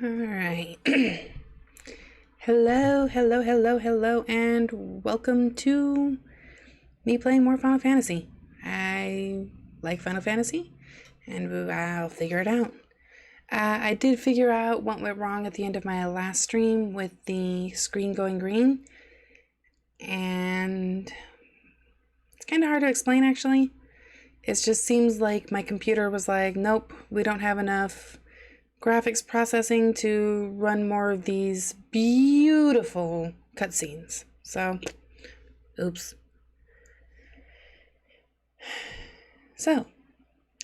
Alright. Hello, and welcome to me playing more Final Fantasy. I like Final Fantasy, and I'll figure it out. I did figure out what went wrong at the end of my last stream with the screen going green, and it's kind of hard to explain actually. It just seems like my computer was like, nope, we don't have enough graphics processing to run more of these beautiful cutscenes. So, oops. So,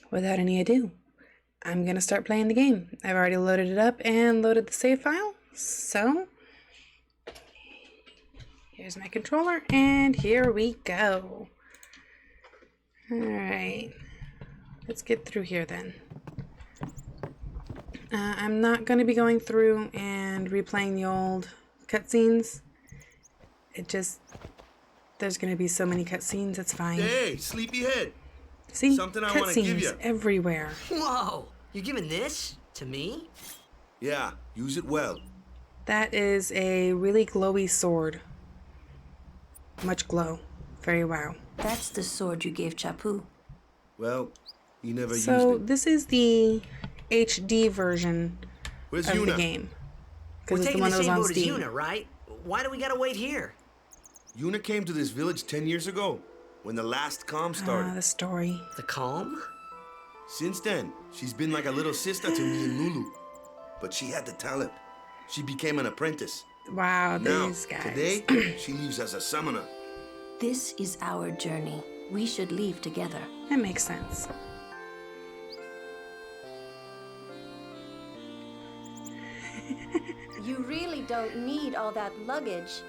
without any ado, I'm going to start playing the game. I've already loaded it up and loaded the save file. So, here's my controller, and here we go. Alright, let's get through here then. I'm not going to be going through and replaying the old cutscenes. There's going to be so many cutscenes, it's fine. Hey, sleepyhead. See? Something I want to give you. Cutscenes everywhere. Whoa! You're giving this to me? Yeah, use it well. That is a really glowy sword. Much glow. Very wow. That's the sword you gave Chapu. Well, he never used So, it. this is the HD version Where's of the Yuna? game. We're Because it's the taking one the that was same on boat as Steam. Yuna, right? Why do we gotta wait here? Yuna came to this village 10 years ago, when the last calm started. The story. The calm? Since then, she's been like a little sister to me and Lulu. But she had the talent. She became an apprentice. Wow, Now, these guys. today, she leaves as a summoner. This is our journey. We should leave together. That makes sense. You really don't need all that luggage.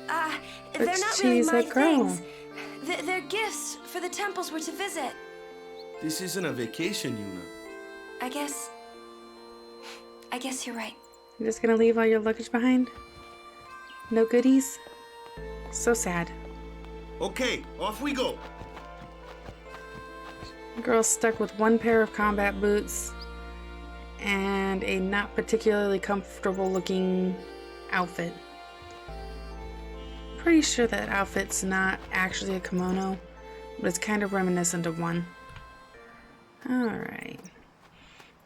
But They're not really she's my a girl. things. They're gifts for the temples we're to visit. This isn't a vacation, Yuna. I guess you're right. You're just gonna leave all your luggage behind? No goodies? So sad. Okay, off we go. Girl's stuck with one pair of combat boots and a not particularly comfortable looking outfit. Pretty sure that outfit's not actually a kimono, but it's kind of reminiscent of one. Alright.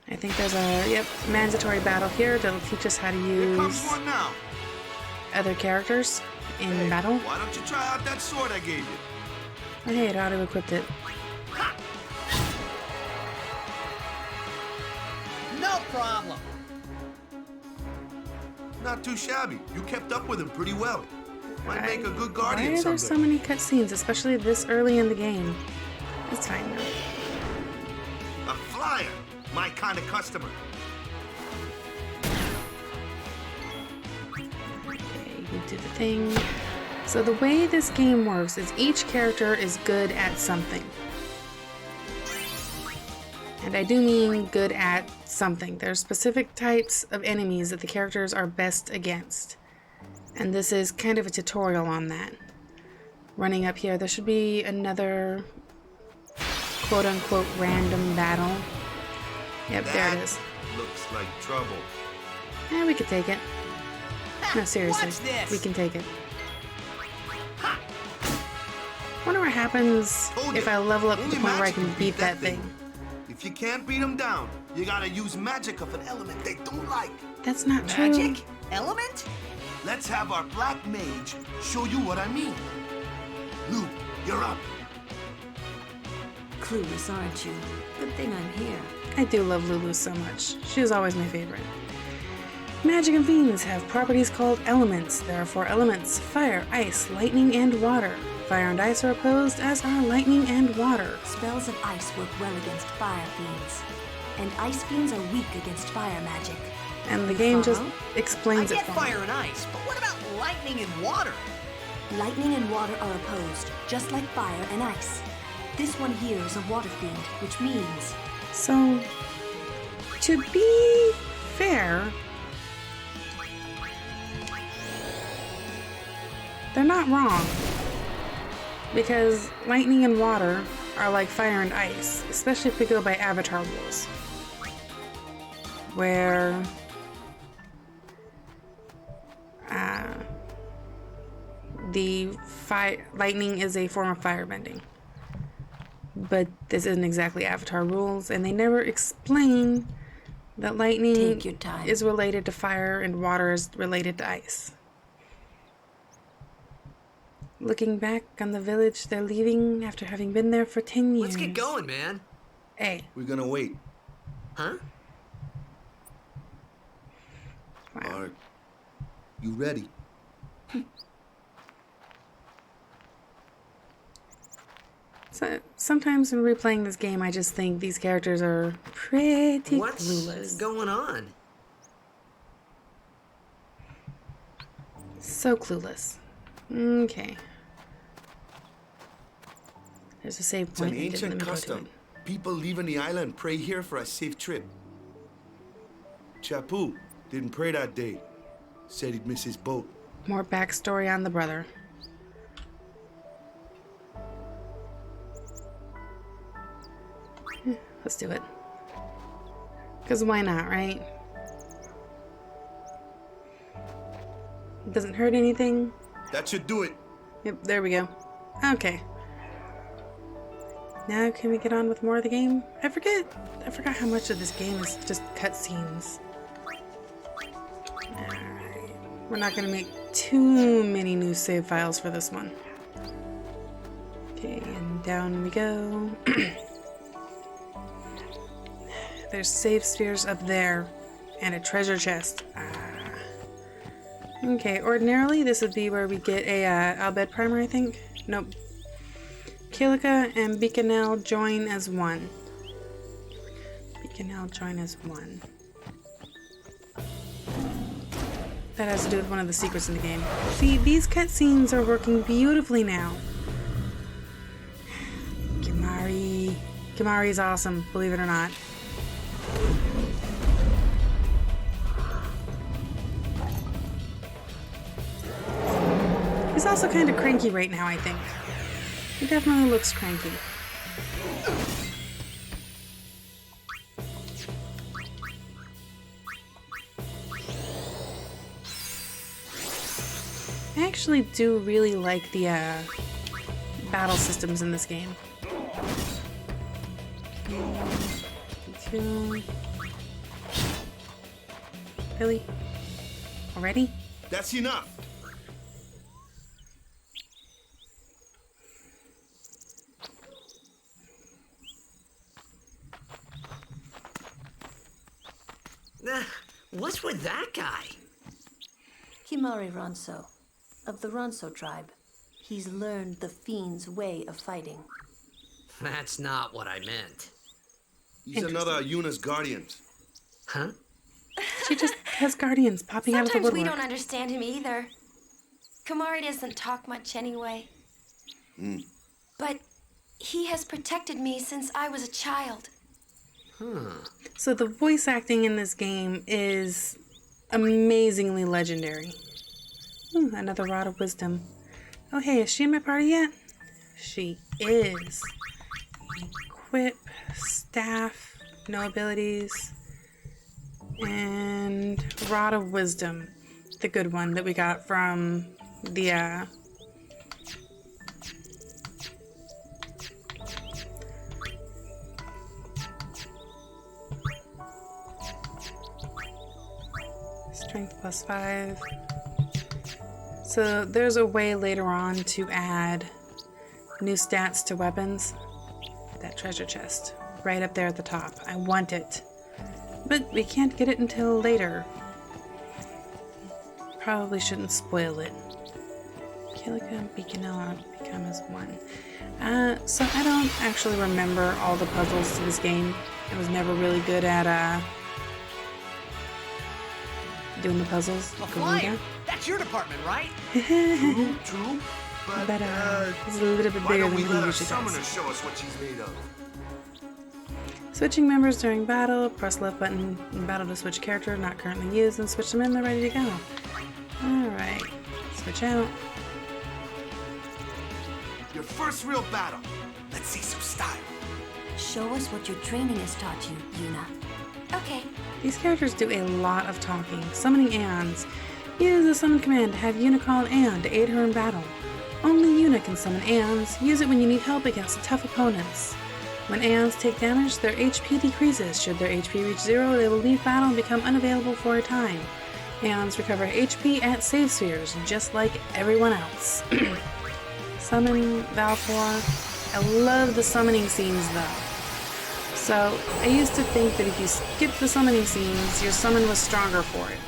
I think there's a, mandatory battle here that'll teach us how to Here comes use one now. other characters in Hey, battle. why don't you try out that sword I gave you? Okay, it auto-equipped it. No problem. Not too shabby. You kept up with him pretty well. Might make a good Why guardian are there someday. so many cutscenes, especially this early in the game? It's fine though. A flyer. My kind of customer. Okay, you do the thing. So the way this game works is each character is good at something. And I do mean good at something. There are specific types of enemies that the characters are best against. And this is kind of a tutorial on that. Running up here, there should be another quote-unquote random battle. Yep, there it is. Looks like trouble. Yeah, we could take it. No, seriously, Watch this. we can take it. Wonder what happens Told if ya, I level up to the only point where I magic can can beat that thing. If you can't beat them down, you gotta use magic of an element they don't like. That's not true. Magic? Element? Let's have our black mage show you what I mean. Lou, you're up. Clueless, aren't you? Good thing I'm here. I do love Lulu so much. She was always my favorite. Magic and fiends have properties called elements. There are 4 elements: fire, ice, lightning, and water. Fire and ice are opposed, as are lightning and water. Spells of ice work well against fire fiends, and ice fiends are weak against fire magic. And the game just Follow? I explains it get for fire me. and ice, but what about lightning and water? Lightning and water are opposed, just like fire and ice. This one here is a water fiend, which means So, to be fair, they're not wrong. Because lightning and water are like fire and ice, especially if we go by Avatar rules. Where the lightning is a form of firebending. But this isn't exactly Avatar rules, and they never explain that lightning Take your time. is related to fire and water is related to ice. Looking back on the village they're leaving after having been there for 10 years. Let's get going, man. Hey. We're gonna wait. Huh? Wow. Are you ready? So, sometimes when replaying this game, I just think these characters are pretty What's clueless. going on? So clueless. Okay. There's a save It's an point. They didn't ancient let me go to custom. it. People leaving the island pray here for a safe trip. Chapu didn't pray that day. Said he'd miss his boat. More backstory on the brother. Let's do it. Because why not, right? It doesn't hurt anything. That should do it. Yep, there we go. Okay. Now can we get on with more of the game? I forgot how much of this game is just cutscenes. Alright. We're not going to make too many new save files for this one. Okay, and down we go. There's save spheres up there. And a treasure chest. Okay, ordinarily this would be where we get a Albed primer, I think. Nope. Kilika and Beaconel join as one. Beaconel join as one. That has to do with one of the secrets in the game. See, these cutscenes are working beautifully now. Kimahri. Kimahri is awesome, believe it or not. He's also kind of cranky right now, I think. He definitely looks cranky. I actually do really like the battle systems in this game. Really? Already? That's enough. What's with that guy? Kimahri Ronso, of the Ronso tribe. He's learned the fiend's way of fighting. That's not what I meant. He's another Yuna's guardians. Huh? She just has guardians popping out of the Sometimes woodwork. we don't understand him either. Kimahri doesn't talk much anyway. But he has protected me since I was a child. So the voice acting in this game is amazingly legendary. Ooh, another Rod of Wisdom. Oh hey, is she in my party yet? She is. Equip, staff, no abilities, and Rod of Wisdom. The good one that we got from the Strength +5. So there's a way later on to add new stats to weapons. That treasure chest, right up there at the top. I want it. But we can't get it until later. Probably shouldn't spoil it. Kilika and Beaconel become as one. So I don't actually remember all the puzzles to this game. I was never really good at doing the puzzles. A Garuda. flyer? That's your department, right? True. But it's a little bit Why bigger don't than we he let our usually summoner does. show us what she's made of? Switching members during battle, press left button in battle to switch character not currently used, and switch them in, they're ready to go. Alright, switch out. Your first real battle. Let's see some style. Show us what your training has taught you, Yuna. Okay. These characters do a lot of talking. Summoning Ands. Use the summon command to have Yuna call an An to aid her in battle. Only Yuna can summon Aeons. Use it when you need help against tough opponents. When Aeons take damage, their HP decreases. Should their HP reach 0, they will leave battle and become unavailable for a time. Aeons recover HP at save spheres, just like everyone else. Summon Valfor. I love the summoning scenes though. So, I used to think that if you skipped the summoning scenes, your summon was stronger for it.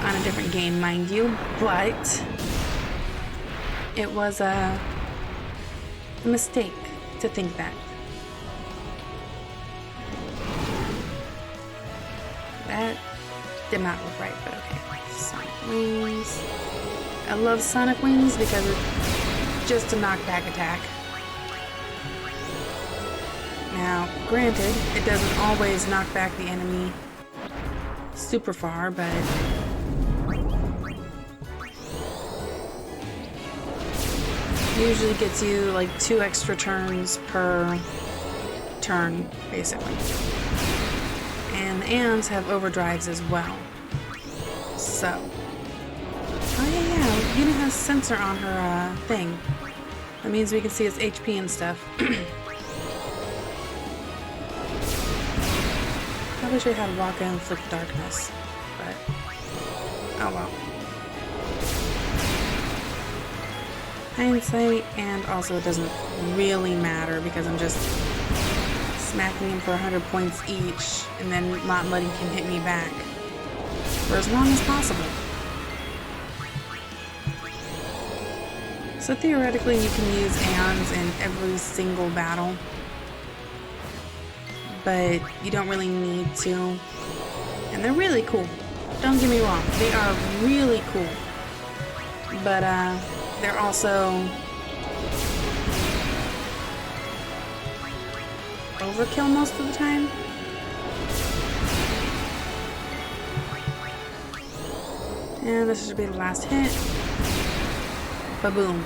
On a different game, mind you, but it was a mistake to think that. That did not look right, but okay. Sonic Wings. I love Sonic Wings because it's just a knockback attack. Now, granted, it doesn't always knock back the enemy super far, but usually gets you like 2 extra turns per turn, basically. And the Aeons have overdrives as well. So, oh yeah, Yuna has sensor on her thing. That means we can see its HP and stuff. Probably should have had Waka inflict darkness, but oh well. Hindsight, and also it doesn't really matter because I'm just smacking him for 100 points each and then not letting him hit me back for as long as possible. So theoretically you can use Aeons in every single battle, but you don't really need to. And they're really cool. Don't get me wrong, they are really cool. But they're also overkill most of the time. And this should be the last hit. Ba-boom.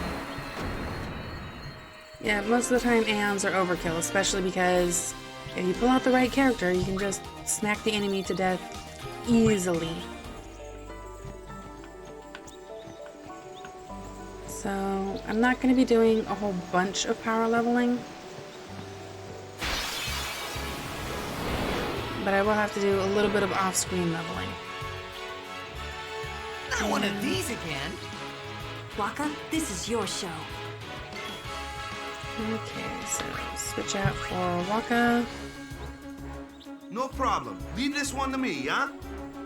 Yeah, most of the time Aeons are overkill, especially because if you pull out the right character, you can just smack the enemy to death easily. So, I'm not going to be doing a whole bunch of power leveling, but I will have to do a little bit of off-screen leveling. Not one of these again. Waka, this is your show. Okay, so switch out for Waka. No problem. Leave this one to me, huh?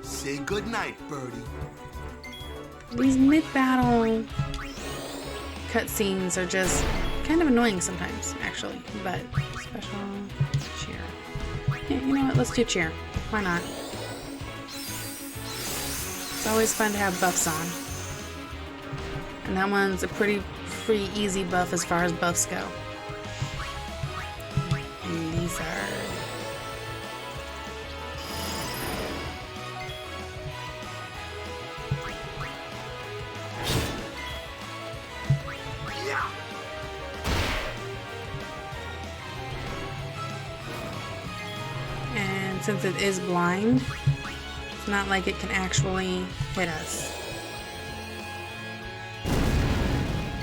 Say goodnight, birdie. These mid-battle cutscenes are just kind of annoying sometimes, actually, but special cheer. Yeah, you know what? Let's do cheer. Why not? It's always fun to have buffs on. And that one's a pretty free, easy buff as far as buffs go. Lizard. And since it is blind, it's not like it can actually hit us.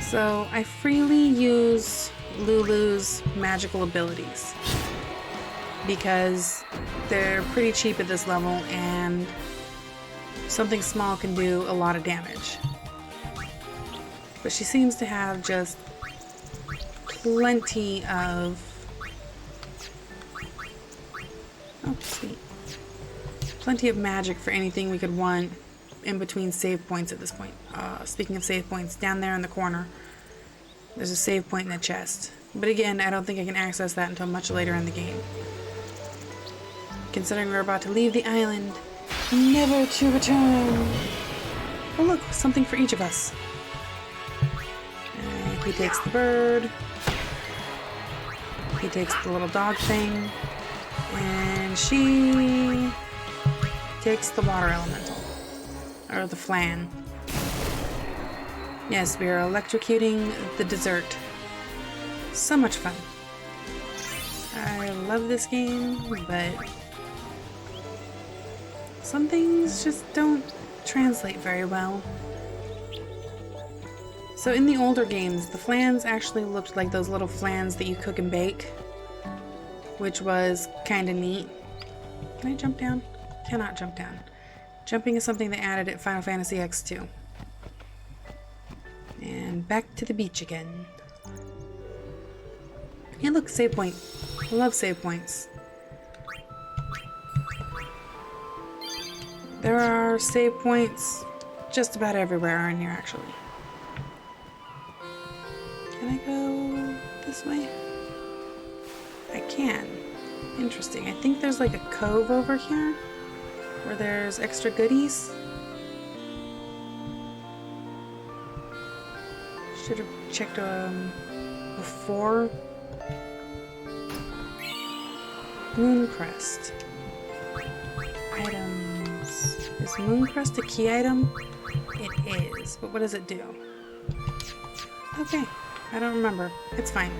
So I freely use Lulu's magical abilities because they're pretty cheap at this level and something small can do a lot of damage. But she seems to have just plenty of... Oh, sweet. Plenty of magic for anything we could want in between save points at this point. Speaking of save points, down there in the corner, there's a save point in the chest. But again, I don't think I can access that until much later in the game. Considering we're about to leave the island, never to return. Oh look, something for each of us. He takes the bird. He takes the little dog thing. And she takes the water elemental. Or the flan. Yes, we are electrocuting the dessert. So much fun. I love this game, but some things just don't translate very well. So in the older games, the flans actually looked like those little flans that you cook and bake, which was kind of neat. Can I jump down? Cannot jump down. Jumping is something they added at Final Fantasy X2. And back to the beach again. Hey, look, save point. I love save points. There are save points just about everywhere in here, actually. Can I go this way? I can. Interesting. I think there's like a cove over here where there's extra goodies. Should have checked before. Mooncrest. Items. Is Mooncrest a key item? It is, but what does it do? Okay, I don't remember. It's fine.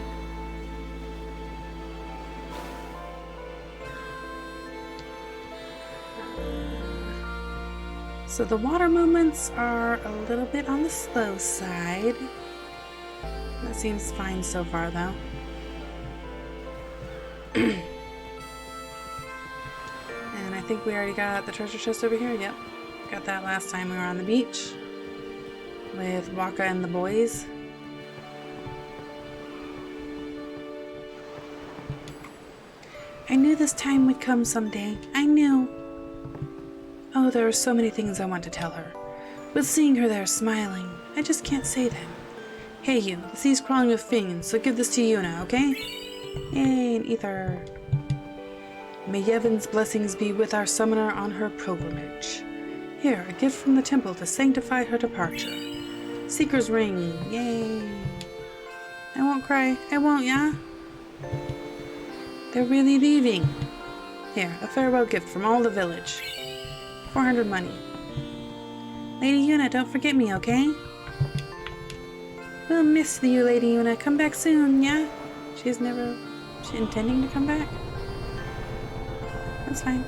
So the water movements are a little bit on the slow side. That seems fine so far, though. And I think we already got the treasure chest over here. Yep. Got that last time we were on the beach with Waka and the boys. I knew this time would come someday. I knew. Oh, there are so many things I want to tell her. But seeing her there smiling, I just can't say them. Hey you, the sea's crawling with fiends, so give this to Yuna, okay? Yay, an ether. May Yevon's blessings be with our summoner on her pilgrimage. Here, a gift from the temple to sanctify her departure. Seeker's ring, yay. I won't cry, I won't, yeah? They're really leaving. Here, a farewell gift from all the village. 400 money. Lady Yuna, don't forget me, okay? We'll miss you, Lady Yuna. Come back soon, yeah? She's intending to come back? That's fine.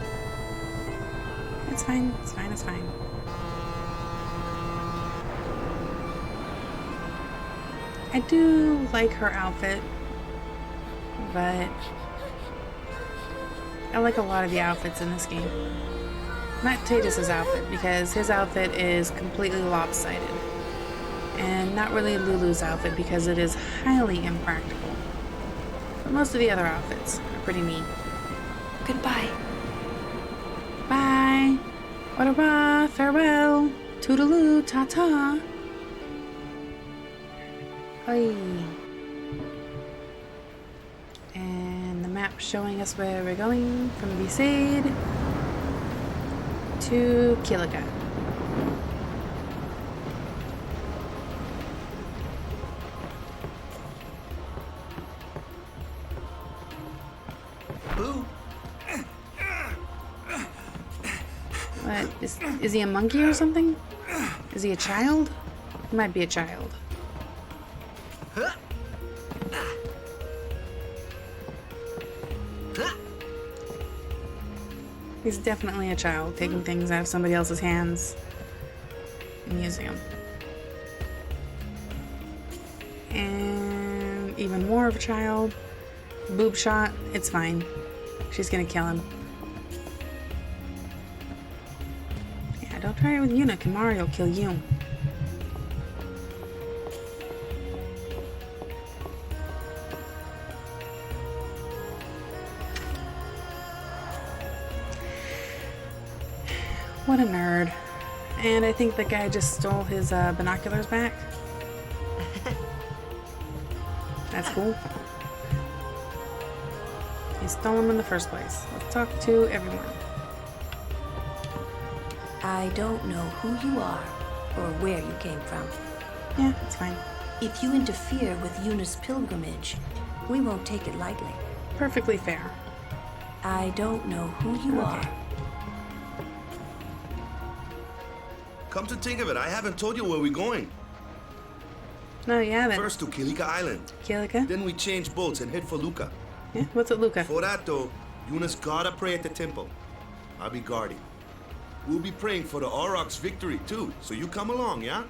It's fine, it's fine, it's fine. I do like her outfit, but I like a lot of the outfits in this game. Not Tatus's outfit, because his outfit is completely lopsided. And not really Lulu's outfit, because it is highly impractical. But most of the other outfits are pretty neat. Goodbye. Bye. Au revoir. Farewell. Toodaloo. Ta-ta. Oi. And the map showing us where we're going from Besaid to Kilika. What? Is he a monkey or something? Is he a child? He might be a child. He's definitely a child, taking things out of somebody else's hands and using them. And even more of a child. Boob shot, it's fine. She's gonna kill him. Yeah, don't try it with Yuna, Kimari will kill you. What a nerd. And I think the guy just stole his binoculars back. That's cool. He stole them in the first place. Let's talk to everyone. I don't know who you are or where you came from. Yeah, it's fine. If you interfere with Yuna's pilgrimage, we won't take it lightly. Perfectly fair. I don't know who you are. Come to think of it, I haven't told you where we're going. No, you haven't. First to Kilika Island. Kilika? Then we change boats and head for Luca. Yeah, what's it, Luca? For that though, Yuna's gotta pray at the temple. I'll be guarding. We'll be praying for the Aurochs' victory too, so you come along, yeah?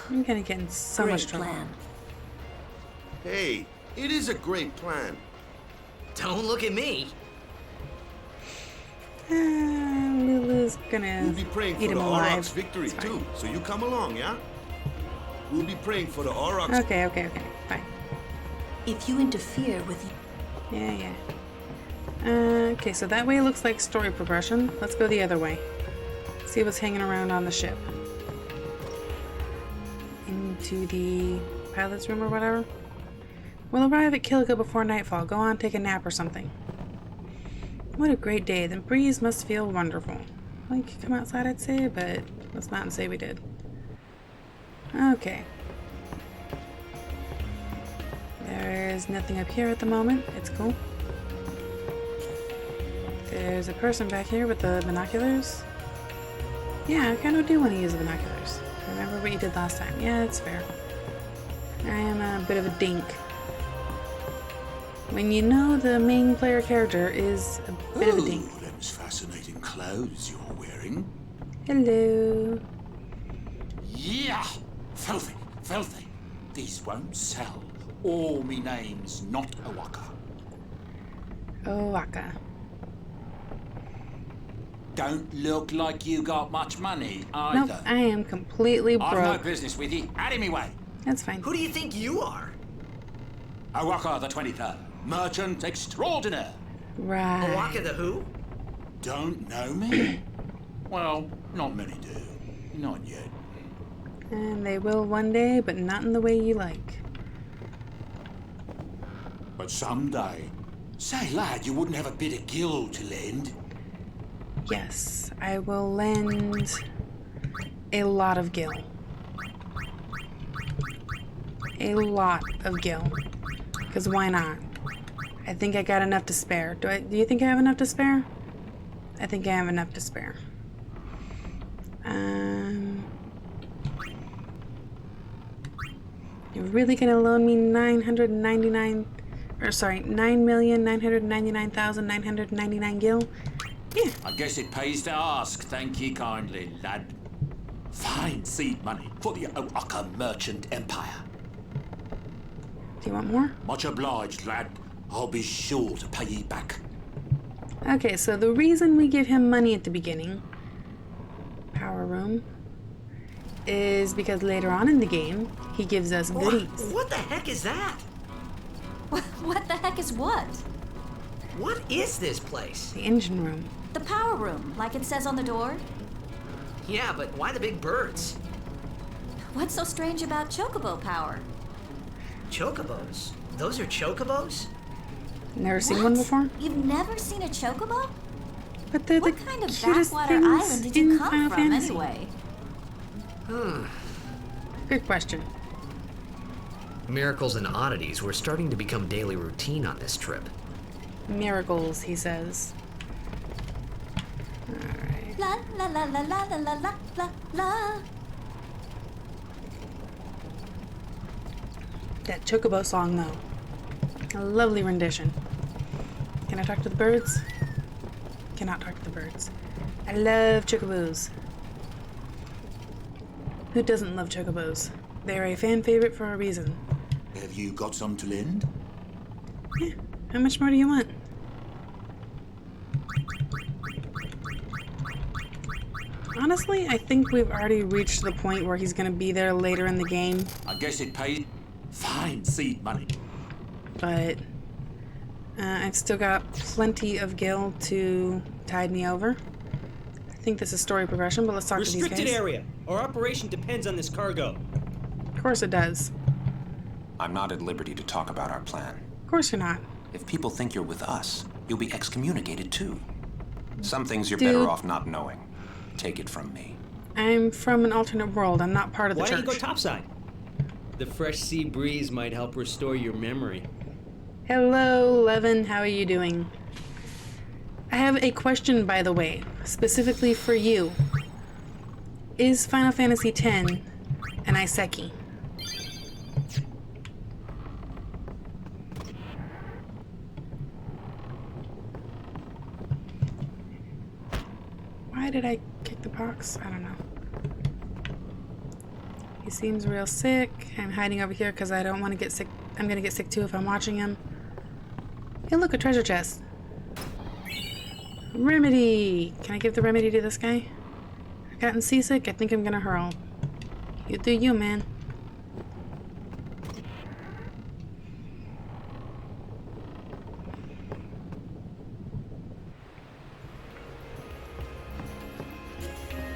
I'm gonna get in so much Great trouble. plan. Hey, it is a great plan. Don't look at me. Lulu's gonna We'll be praying eat for him the alive. Aurochs' victory It's fine. too, so you come along, yeah? We'll be praying for the Aurochs. Okay, fine. If you interfere with Yeah. Okay, so that way looks like story progression. Let's go the other way. See what's hanging around on the ship. Into the pilot's room or whatever. We'll arrive at Killiga before nightfall. Go on, take a nap or something. What a great day. The breeze must feel wonderful. Well, you could come outside, I'd say, but let's not say we did. Okay. There's nothing up here at the moment. It's cool. There's a person back here with the binoculars. Yeah, I kind of do want to use the binoculars. Remember what you did last time. Yeah, that's fair. I am a bit of a dink. When you know the main player character is a bit of a dink. Ooh, them's fascinating clothes you're wearing. Hello. Yeah! Filthy, filthy. These won't sell. Or me name's not Awaka. Owaka. Don't look like you got much money either. Nope, I am completely I've no broke. business with you. Out of me way. That's fine. Who do you think you are? Awaka the 23rd. Merchant extraordinaire. Right. Awaka the who? Don't know me? Well, not many do. Not yet. And they will one day, but not in the way you like. But someday. Say, lad, you wouldn't have a bit of gil to lend? Yes, I will lend a lot of gil. A lot of gil. Because why not? I think I got enough to spare. Do you think I have enough to spare? I think I have enough to spare. You're really gonna loan me 9,999,999 gil? Yeah. I guess it pays to ask. Thank ye kindly, lad. Fine seed money for the Oaka merchant empire. Do you want more? Much obliged, lad. I'll be sure to pay ye back. Okay, so the reason we give him money at the beginning, power room, is because later on in the game, he gives us goodies. What the heck is that? What the heck is what? What is this place? The engine room. The power room, like it says on the door? Yeah, but why the big birds? What's so strange about chocobo power? Chocobos? Those are chocobos? Never seen one before? You've never seen a chocobo? But they're What the kind of cutest backwater things island did in you come Final from Fantasy. anyway? Good question. Miracles and oddities were starting to become daily routine on this trip. Miracles, he says. Alright. La la la la la la la la la. That Chocobo song, though. A lovely rendition. Can I talk to the birds? Cannot talk to the birds. I love chocobos. Who doesn't love chocobos? They're a fan favorite for a reason. Have you got some to lend? Yeah. How much more do you want? Honestly, I think we've already reached the point where he's going to be there later in the game, I guess it pays. Fine seed money. but I've still got plenty of gil to tide me over. I think this is story progression, but let's talk to these Restricted guys. area. Our operation depends on this cargo. Of course it does. I'm not at liberty to talk about our plan. Of course you're not. If people think you're with us, you'll be excommunicated too. Some things you're Dude. better off not knowing. Take it from me. I'm from an alternate world. I'm not part of the Why don't church. you go topside? The fresh sea breeze might help restore your memory. Hello, Levin. How are you doing? I have a question, by the way, specifically for you. Is Final Fantasy X an Iseki? Why did I kick the box? I don't know. He seems real sick. I'm hiding over here because I don't want to get sick. I'm going to get sick too if I'm watching him. Hey, look, a treasure chest. Remedy! Can I give the remedy to this guy? I've gotten seasick. I think I'm going to hurl. You do you, man.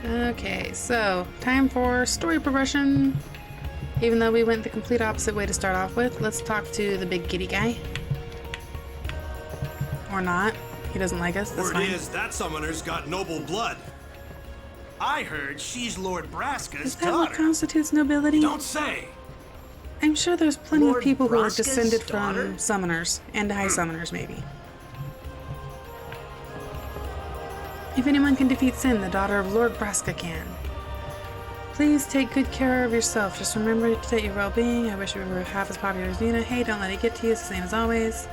Okay, so time for story progression. Even though we went the complete opposite way to start off with, let's talk to the big kitty guy. Or not. He doesn't like us. That's Word fine. is that summoner's got noble blood. I heard she's Lord Is Braska's that what daughter. constitutes nobility? Don't say. I'm sure there's plenty Lord of people who are Braska's descended daughter? from summoners and high summoners, maybe. If anyone can defeat Sin, the daughter of Lord Braska can. Please take good care of yourself. Just remember to take your well-being. I wish we were half as popular as Nina. Hey, don't let it get to you. It's the same as always.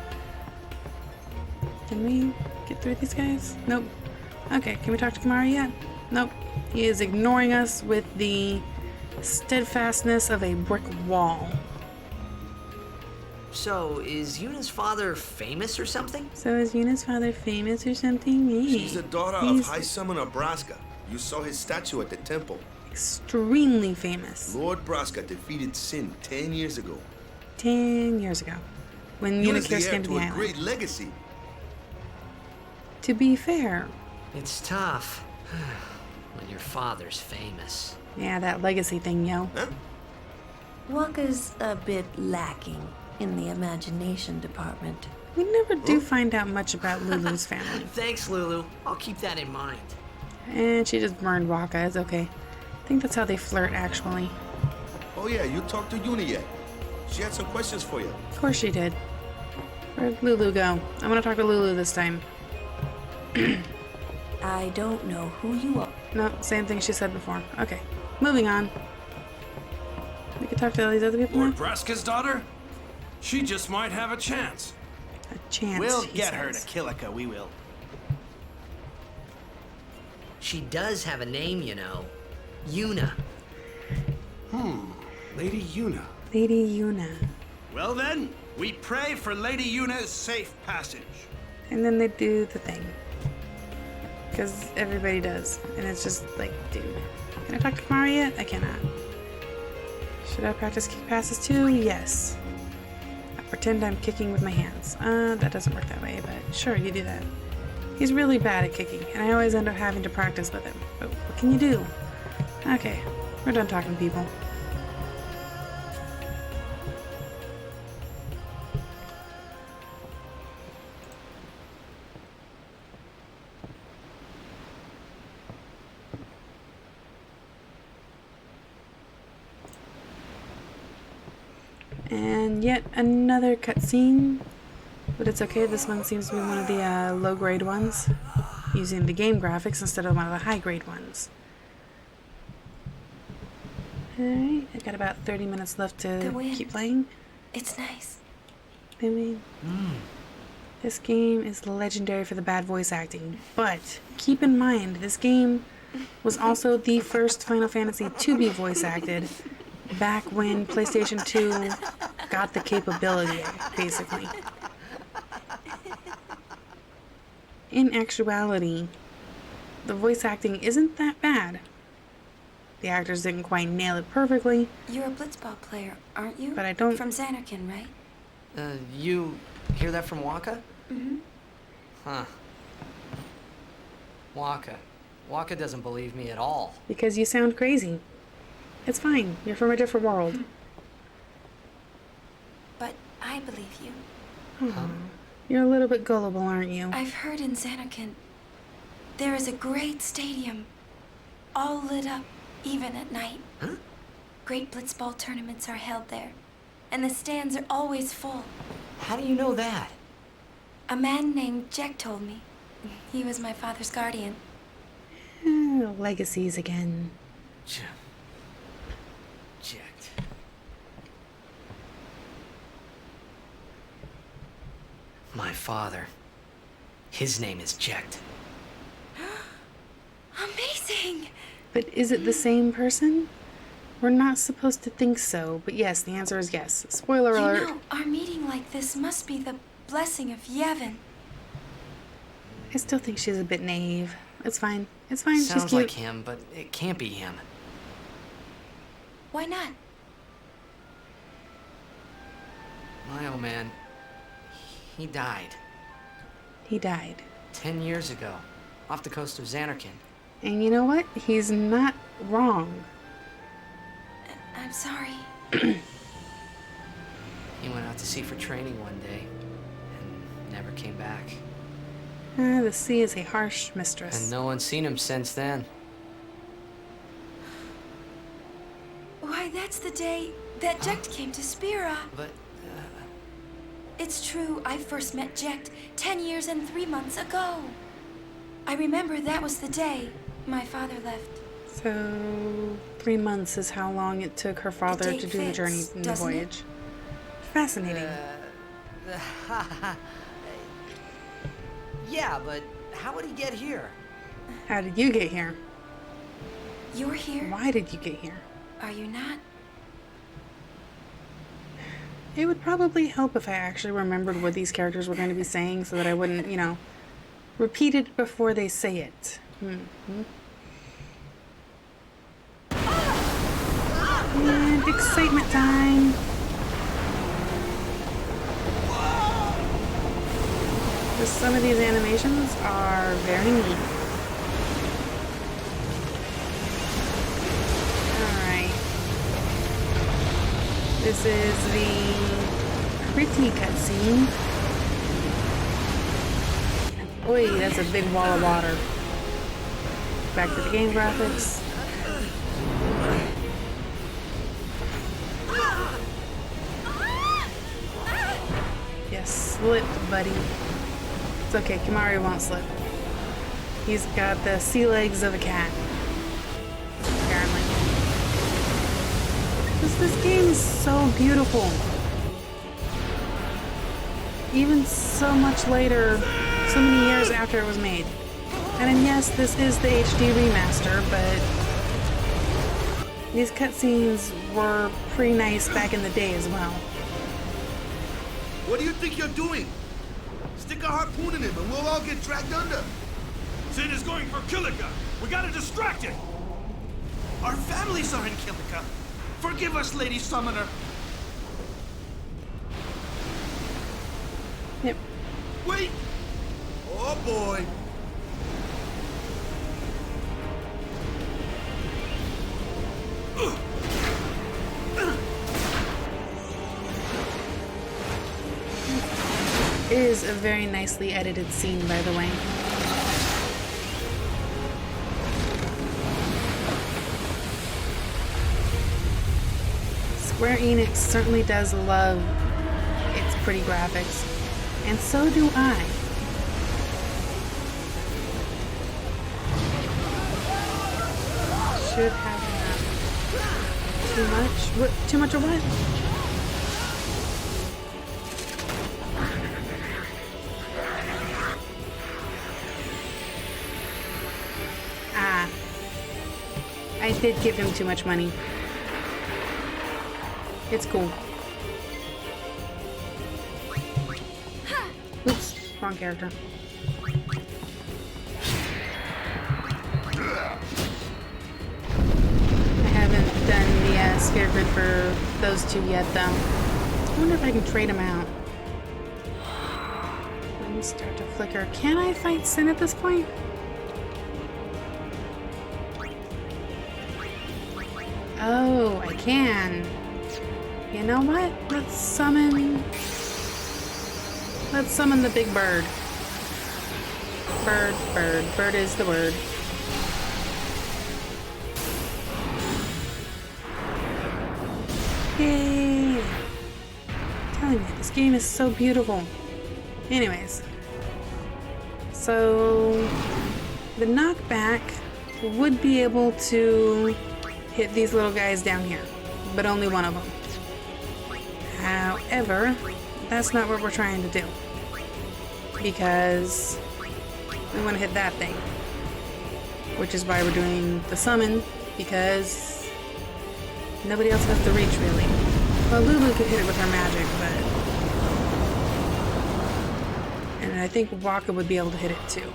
Can we get through these guys? Nope. Okay, can we talk to Kamari yet? Nope. He is ignoring us with the steadfastness of a brick wall. So, is Yuna's father famous or something? So is Yuna's father famous or something? Maybe. She's the daughter He's of High Summoner Braska. You saw his statue at the temple. extremely famous. Lord Braska defeated Sin 10 years ago. 10 years ago. When Yuna's the Unicurse heir came to to the a island. great legacy. To be fair, It's tough when your father's famous. yeah, that legacy thing, yo. Huh? Waka's a bit lacking in the imagination department. We never do find out much about Lulu's family. Thanks, Lulu. I'll keep that in mind. And she just burned Waka. It's okay. I think that's how they flirt, actually. Oh yeah, you talked to Yuna yet? She had some questions for you. Of course she did. Where'd Lulu go? I want to talk to Lulu this time. I don't know who you are. No, same thing she said before. Okay, moving on. We could talk to all these other people Lord now? Braska's daughter? She just might have a chance. A chance, We'll he get her to says. Kilika, we will. She does have a name, you know. Yuna. Lady Yuna. Lady Yuna. Well then, we pray for Lady Yuna's safe passage. And then they do the thing. Because everybody does. And it's just like, dude. Can I talk to Kamari yet? I cannot. Should I practice kick passes too? Yes. I pretend I'm kicking with my hands. That doesn't work that way, but sure, you do that. He's really bad at kicking, and I always end up having to practice with him. But what can you do? Okay, we're done talking to people. And yet another cutscene, but it's okay. This one seems to be one of the low-grade ones, using the game graphics instead of one of the high-grade ones. Alright, I've got about 30 minutes left The to wind. keep playing. It's nice. I mean, this game is legendary for the bad voice acting, but keep in mind, this game was also the first Final Fantasy to be voice acted back when PlayStation 2 got the capability, basically. In actuality, the voice acting isn't that bad. The actors didn't quite nail it perfectly, You're a blitzball player, aren't you? but I don't... From Xanarkin, right? You hear that from Waka? Mm-hmm. Huh. Waka. Waka doesn't believe me at all. Because you sound crazy. It's fine. You're from a different world. But I believe you. Aw. You're a little bit gullible, aren't you? I've heard in Xanarkin there is a great stadium, all lit up, even at night. Huh? Great blitzball tournaments are held there, and the stands are always full. How do you know that? A man named Jack told me. He was my father's guardian. Legacies again. Checked. My father. His name is Jekt. Amazing! But is it the same person? We're not supposed to think so, but yes, the answer is yes. Spoiler alert. You know, our meeting like this must be the blessing of Yevon. I still think she's a bit naive. It's fine. It's fine. She's Sounds cute. like him, but it can't be him. Why not? My old man, he died He died. 10 years ago, off the coast of Xanarkand. And you know what? He's not wrong. I'm sorry. He went out to sea for training one day and never came back. The sea is a harsh mistress. And no one's seen him since then. Why, that's the day that Jecht came to Spira. But, It's true, I first met Jecht 10 years and 3 months ago. I remember that was the day my father left. So, 3 months is how long it took her father date to do the journey fits, and the doesn't it? voyage. Fascinating. yeah, but how would he get here? How did you get here? You're here? Why did you get here? Are you not? It would probably help if I actually remembered what these characters were going to be saying so that I wouldn't, you know, repeat it before they say it. And excitement time. Some of these animations are very neat. Alright. This is the pretty cutscene. Oi, that's a big wall of water. Back to the game graphics. Yes, slip, buddy. It's okay, Kimari won't slip. He's got the sea legs of a cat. Apparently. This game is so beautiful. Even so much later, so many years after it was made. And then yes, this is the HD remaster, but these cutscenes were pretty nice back in the day as well. What do you think you're doing? Stick a harpoon in him and we'll all get dragged under. Sin is going for Kilika. We gotta distract it. Our families are in Kilika. Forgive us, Lady Summoner. Yep. Wait! Oh boy! It is a very nicely edited scene, by the way. Square Enix certainly does love its pretty graphics, and so do I. Should have enough. Too much? What? Too much of what? Ah. I did give him too much money. It's cool. Oops, wrong character. I haven't done the sphere grid for those two yet, though. I wonder if I can trade them out. Let me start to flicker. Can I fight Sin at this point? Oh, I can. You know what? Let's summon the big bird. Bird is the word. Yay! I'm telling you, this game is so beautiful. Anyways, so the knockback would be able to hit these little guys down here, but only one of them. However, that's not what we're trying to do, because we want to hit that thing, which is why we're doing the summon, because Nobody else has the reach, really. Well, Lulu could hit it with her magic, but... And I think Waka would be able to hit it, too.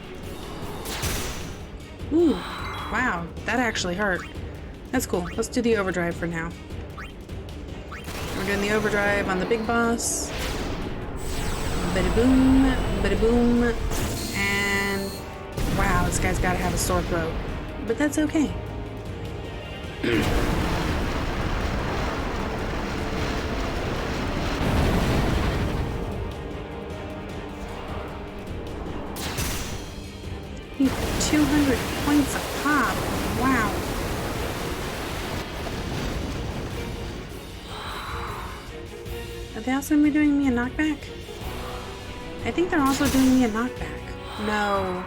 Ooh, wow, that actually hurt. That's cool. Let's do the overdrive for now. We're doing the overdrive on the big boss. Bada boom, bada boom, and wow, this guy's gotta have a sore throat. But that's okay. Need 200 points a pop. Wow. Are they also gonna be doing me a knockback? I think they're also doing me a knockback. No.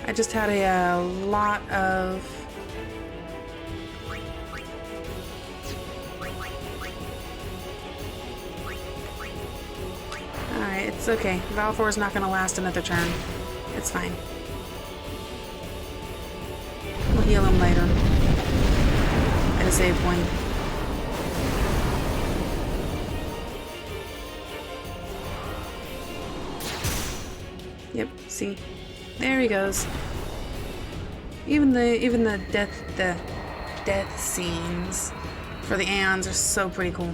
I just had a lot of... Alright, it's okay. Valfor is not gonna last another turn. It's fine. We'll heal him later. At a save point. Yep, see? There he goes. Even the death scenes for the Aeons are so pretty cool.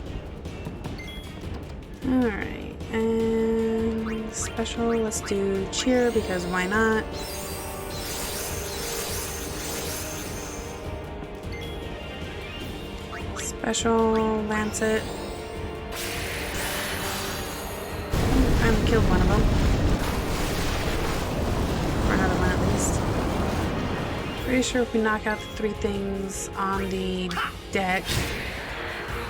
Alright, and special, let's do cheer because why not? Special Lancet. I killed one of them. Or another one at least. Pretty sure if we knock out the 3 things on the deck,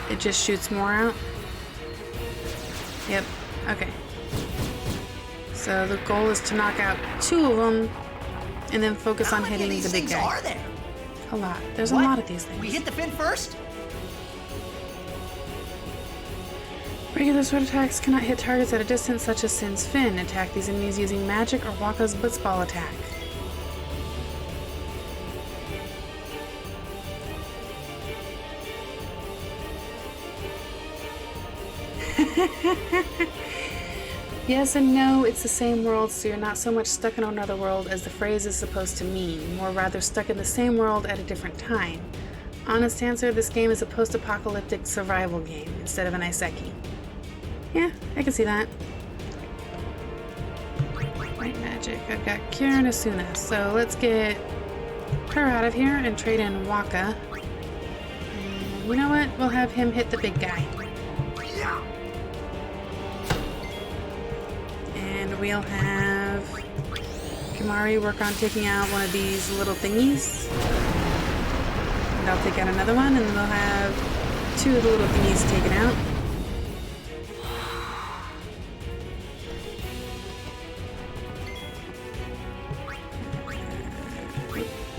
it just shoots more out. Yep, okay. So the goal is to knock out 2 of them and then focus on hitting the big guy. Are there? A lot. There's a lot of these things. We hit the fin first? Regular sword attacks cannot hit targets at a distance such as Sin's Fin. Attack these enemies using magic or Waka's Blitzball attack. Yes and no, it's the same world, so you're not so much stuck in another world as the phrase is supposed to mean, more rather stuck in the same world at a different time. Honest answer, this game is a post-apocalyptic survival game instead of an Isekai. Yeah, I can see that. White magic. I've got Kira and Asuna, so let's get her out of here and trade in Waka. And you know what? We'll have him hit the big guy. And we'll have Kimari work on taking out one of these little thingies. And I'll take out another one, and they'll have 2 of the little thingies taken out.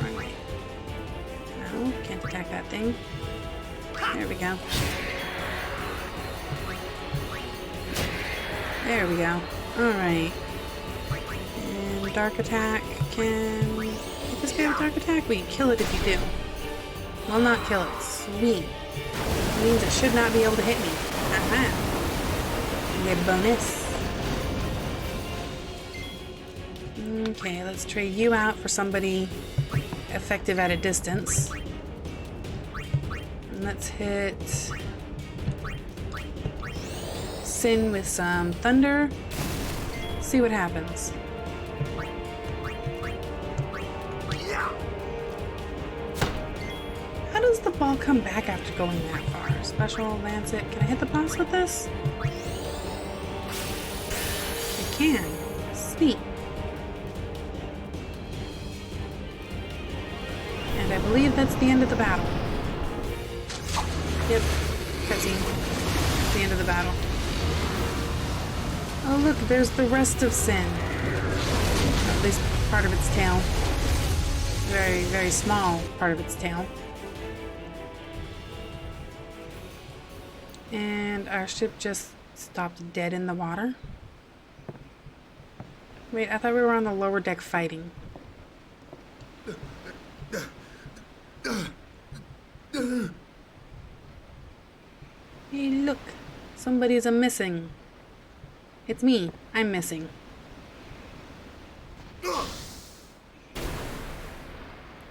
Wrong way. No, can't attack that thing. There we go. There we go. Alright. And dark attack can... Hit this guy with dark attack? We can kill it if you do. Well, not kill it. Sweet. It means it should not be able to hit me. Aha. Get a bonus. Okay, let's trade you out for somebody effective at a distance. And let's hit Sin with some thunder. See what happens. How does the ball come back after going that far? Special Lancet. Can I hit the boss with this? I can. Sweet. And I believe that's the end of the battle. Yep. Cutscene. The end of the battle. Oh look, there's the rest of Sin. At least part of its tail. Very, very small part of its tail. And our ship just stopped dead in the water. Wait, I thought we were on the lower deck fighting. Hey, look. Somebody's a missing. It's me. I'm missing.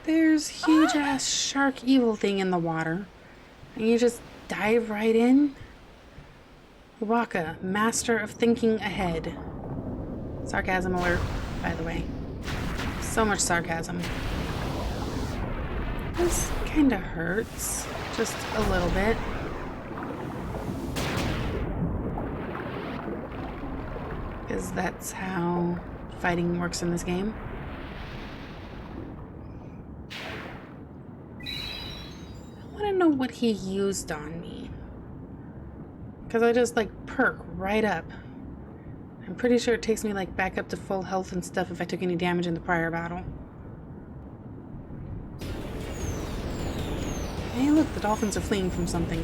There's huge ass shark evil thing in the water. And you just dive right in? Waka, master of thinking ahead. Sarcasm alert, by the way. So much sarcasm. This kinda hurts. Just a little bit. Because that's how fighting works in this game. I want to know what he used on me. Because I just like perk right up. I'm pretty sure it takes me like back up to full health and stuff if I took any damage in the prior battle. Hey look, the dolphins are fleeing from something.